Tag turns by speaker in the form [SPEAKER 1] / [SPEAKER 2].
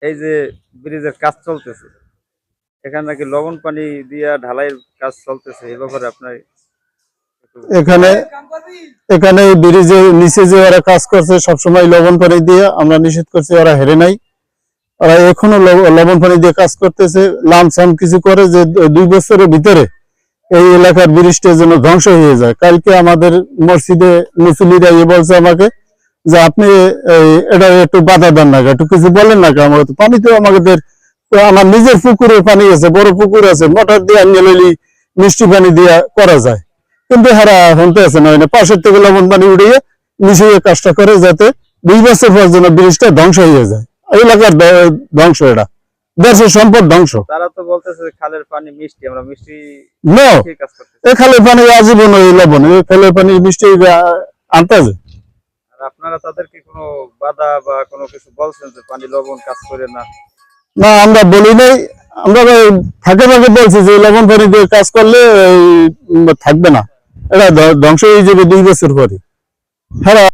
[SPEAKER 1] এই যে ব্রিজের কাজ চলতেছে, এখানে নাকি লবণ পানি দিয়া ঢালাইয়ের কাজ চলতেছে, এই ব্যাপারে আপনার একটু
[SPEAKER 2] এখানে এখানে ব্রিজের নিচে যে ওরা কাজ করছে সবসময় লবণ পানি দিয়ে, আমরা নিষেধ করছি, ওরা হেরে নাই। ওরা এখনো লবণ পানি দিয়ে কাজ করতেছে, লামসাম কিছু করে যে 2 বছরের ভিতরে এই এলাকার ব্রিজটা যেন ধ্বংস হয়ে যায়। কালকে আমাদের মসজিদে মুসল্লিরা বলছে আমাকে যে আপনি এটা একটু বাধা দেন না, একটু কিছু বলেন না, আমাকে তো পানি তো আমাদের, তো আমার নিজের পুকুরে পানি আছে, বড় পুকুর আছে, মোটর দিয়ে আনিয়ে মিষ্টি পানি দিয়ে করা যায়, কিন্তু হারা শুনতে আছে না, পাশের থেকে লবণ পানি উঠিয়ে নিচে কাজটা করে যাতে 2 বছর পর যেন ব্রিজটা ধ্বংস হয়ে যায়। এলাকার ধ্বংস, এটা দেশের সম্পদ ধ্বংস।
[SPEAKER 1] তারা তো বলতেছে খালের পানি মিষ্টি, আমরা মিষ্টি
[SPEAKER 2] নো,
[SPEAKER 1] খেয়ে কাজ করতেছি।
[SPEAKER 2] এ খালের পানি আজীবন ওই লবণ, এই খালের পানি মিষ্টি আনতে আছে।
[SPEAKER 1] আর আপনারা তাদেরকে কোনো বাধা বা কোনো কিছু বলছেন যে পানি লবণ কাজ করে না?
[SPEAKER 2] না, আমরা বলি নাই, আমরা ফাঁকে ফাঁকে বলছি যে লবণ পানি দিয়ে কাজ করলে থাকবে না, এটা ধ্বংস হয়ে যাবে 2 বছর পরে। হ্যাঁ।